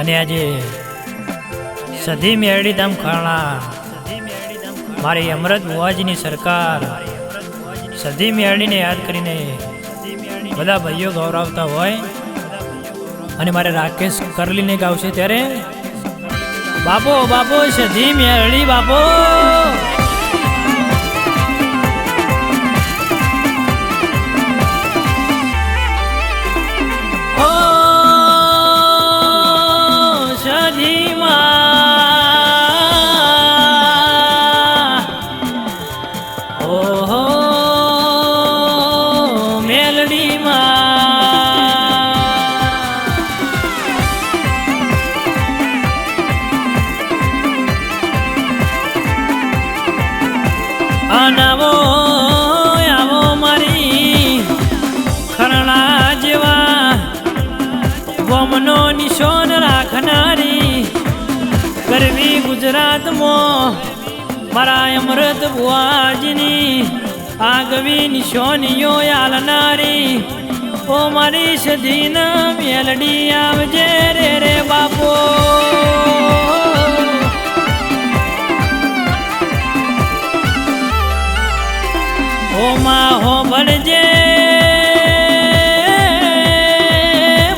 અને આજે સધી મેરડી ધામ ખાણા મારી અમૃત બુવાજીની સરકાર સધી મેરડીને યાદ કરીને બધા ભાઈઓ ગૌરવતા હોય અને મારે રાકેશ કરલીને ગાવશે ત્યારે બાપો બાપો સધી મેરડી બાપો આવો આવો મારી ખરણા જેવા ગોમનો નિશાન રાખનારી ગરવી ગુજરાતમાં મારા અમૃત બુવાજીની આગવી નિશાનીઓ આલનારી ઓ મારી સધીના મેલડી આવજે રે રે બાપો ઓ માં હો ભણજે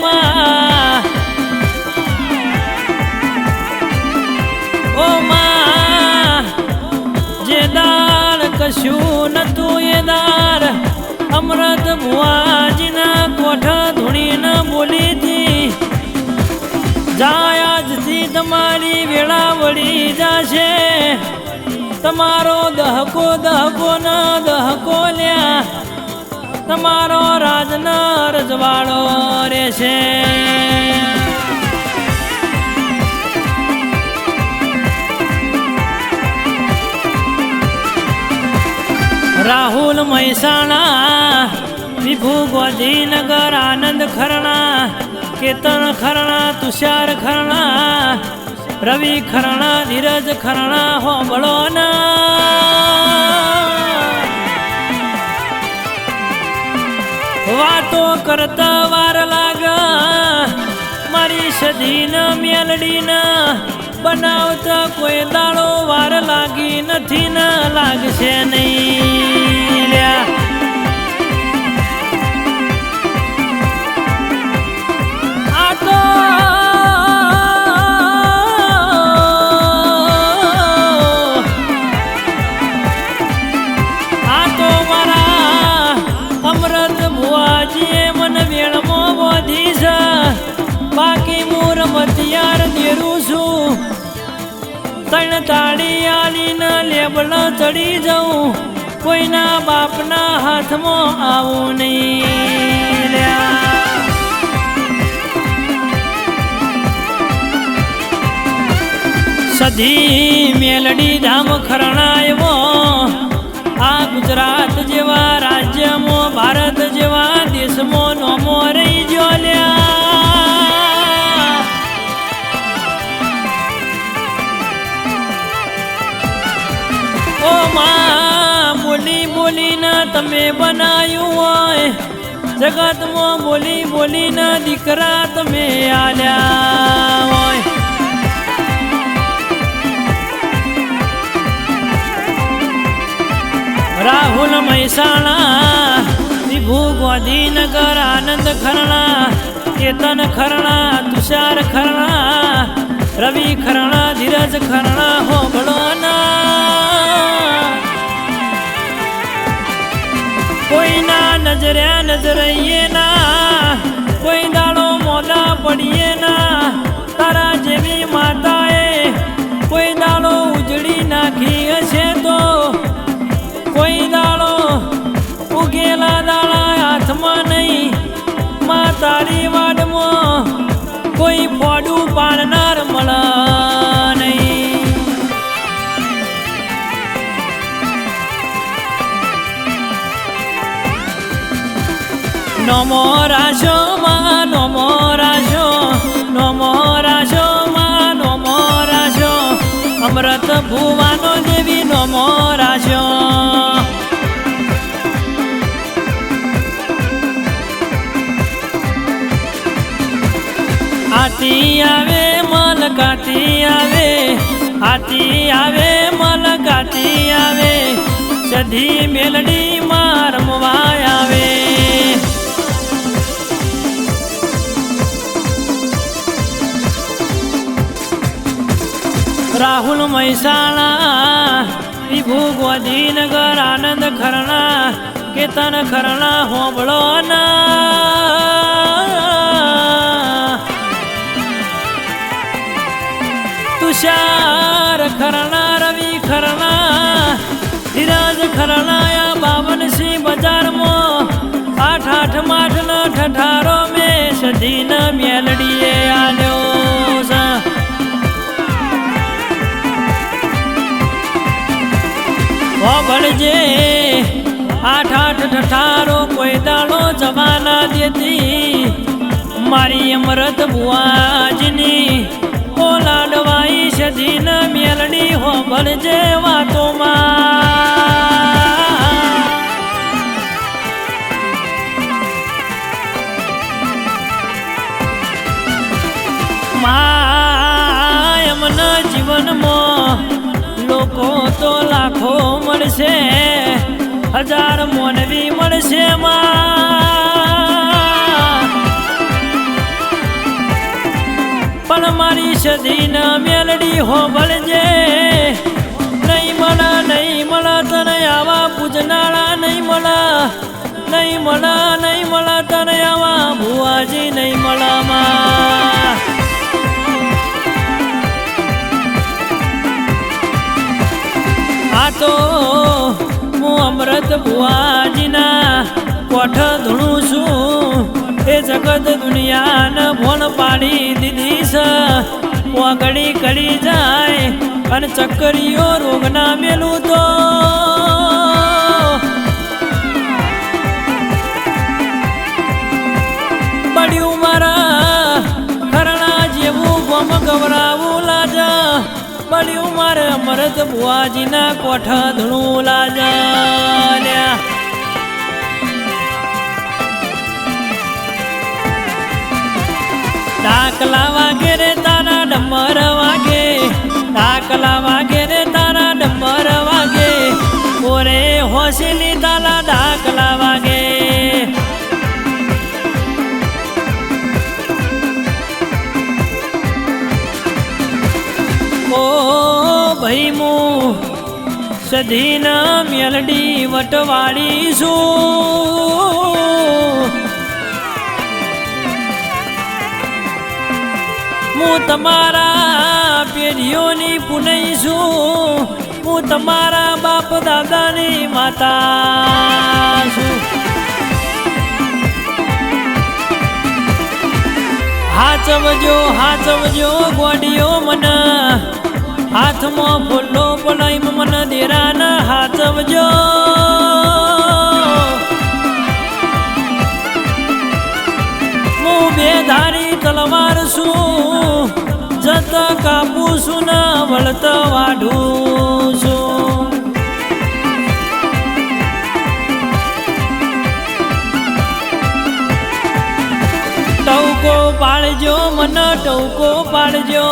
માં ઓ માં જે દાળ કશું નતું એ દાળ અમૃત બુવાજીના કોઠા ધૂણીને બોલીથી જાય આજથી તમારી વેળા વળી જશે તમારો દહકો દહકો ન દહકો લ્યા તમારો રાજના રજવાડો રહેશે રાહુલ મહેસાણા વિભુ ગોધીનગર આનંદ ખરણા કેતન ખરણા તુષાર ખરણા રવિ ખરણા ધીરજ ખરણા હોબળો વાતો કરતા વાર લાગ મારી સધીના મેલડીના બનાવતા કોઈ દાડો વાર લાગી નથી ને લાગશે નહીં લ્યા આ તો બાકી હું રમતિયાર દેરું છું તણ તાળી આલીને લેબલ ચડી જાઉં કોઈના બાપના હાથમાં આવું નહીં સધી મેલડી ધામ ખરણાયવો આ ગુજરાત જેવા રાજ્યમાં ભારત જેવા દેશમાં નોમો રહી ગયો લ્યા ઓ માં બોલી બોલીને તમે બનાવ્યું હોય જગતમાં બોલી બોલીને દીકરા તમે આલ્યા હોય રાહુલ મહેસાણા વિભુ ગોધીનગર આનંદ ખરણા કેતન ખરણા તુષાર ખરણા રવિ ખરણા ધીરજ ખરણા હોબળો કોઈના નજર્યા નજરઈએ ના કોઈ દાડો મોડા પડીએ ના તારા જેવી માતાએ કોઈ દાડો ઉજળી નાખી હશે તો કોઈ દાડો ઉગેલા દાડા હાથમાં નહીં માં તારી વાડમાં કોઈ ફોડું પાડનાર મળે નહીં નમો રાશો માં નમો રાશો નમો રાશો માં નમો રાશો અમૃત ભુવાનો દેવી નમો રાશો આતી આવે મલકાતી આવે, હાથી આવે મલકાતી આવે, સધી મેલડી માં રમવા આવે. રાહુલ મહેસાણા વિભુ ગોધીનગર આનંદ ખરણા કેતન ખરણા હોબળો ના તુષાર ખરણા રવિ ખરણા ધીરજ ખરણાયા બાવનસિંહ બજારમાં 8 માઠ ન ઠઠારો મેં સધીન મેલડીએ આલ્યો ભળજે 8 ઠઠારો કોઈ દાડો જવાના દેતી મારી અમૃત બુઆજની ઓ લાડવાઈ સધીન મેલડી હો ભળજે વાતોમાં એમના જીવનમાં લોકો તો લાખો મળશે, 1000 મોનવી મળશે પણ મારી સધીન મેલડી હો ભળજે. નહીં મળે તને આવા પૂજનાળા નહીં મળે તને આવા ભુવાજી નહીં મળામાં. આ તો હું અમૃત બુઆજીના કોઠ ધૂણું છું, એ જગત દુનિયાને ભોણ પાડી દીધી છે. પોગડી કરી જાય અને ચક્કરીઓ રોગ ના મેલું તો પડ્યું મારા ખરણા જેવું ગમ ગવરાવું લાજા, પડ્યું મારે અમૃત બુઆજીના કોઠા ધૂણું લાજા. ડાકલા વાગે રે તારા ડમર વાગે, ડાકલા વાગે રે તારા ડમર વાગે, ઓરે હોસલી તારા ડાકલા વાગે. ઓ ભાઈ હું સધીન મેલડી વટવાળી છું, હું તમારા પેઢીઓની પુનઈ છું, હું તમારા બાપ દાદાની માતા છું. હાચવજો ગોડીઓ મને, હાથમાં ફૂલો પલાઈ મને દેરાના હાચવજો. હું બેધારી તલવાર છું, જત કાપું છું ને વળત વાઢું છું. ટવકો પાડજો મને ટવકો પાડજો,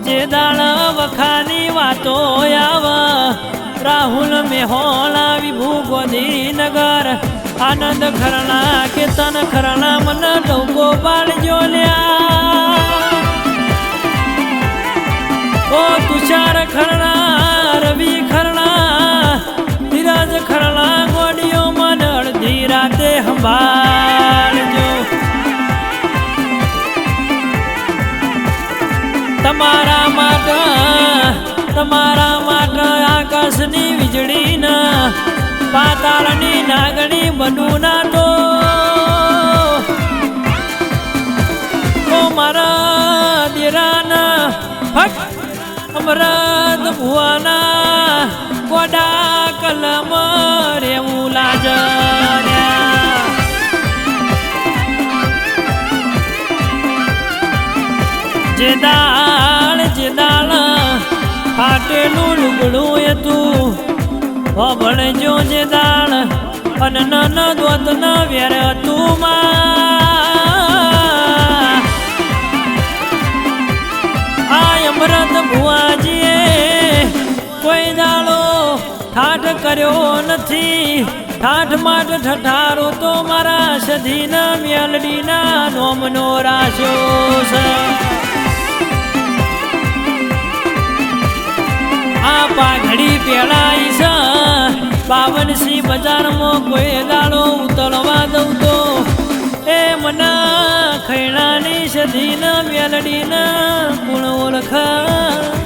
જે દાળ વખાની વાતો આવે. રાહુલ મેહોલા વિભુ ગોધીનગર આનંદ ખરણા કેતન ખરણા મને ટવકો પાડજો લ્યા. ઓ તુષાર ખરણા રવિ ખરણા ધીરજ ખરણા ગોડીઓ મને અડધી રાતે સંભાળજો. તમારા માટે આકાશની વીજળીના પાતાળની નાગણી બનું ના તો મારા દેરાના ફટ અમૃત ભુવાના કોડા કલમ રેવું લાજર્યા. જે દાળ ફાટેલું લુગડું એ તું ભણજો, જે દાળ અને ન દોત ન વેર તું ઠાઠ કર્યો નથી, ઠાઠ માટે ઠઠારો તો મારા સધીના મેલડીના નોમનો રાખ્યો છે. આ પાઘડી પેળાઈ છે, 52 બજારમાં કોઈ દાડો ઉતરવા દઉં તો એ મના ખૈણાની સધીના મેલડીના ગુણ ઓળખ.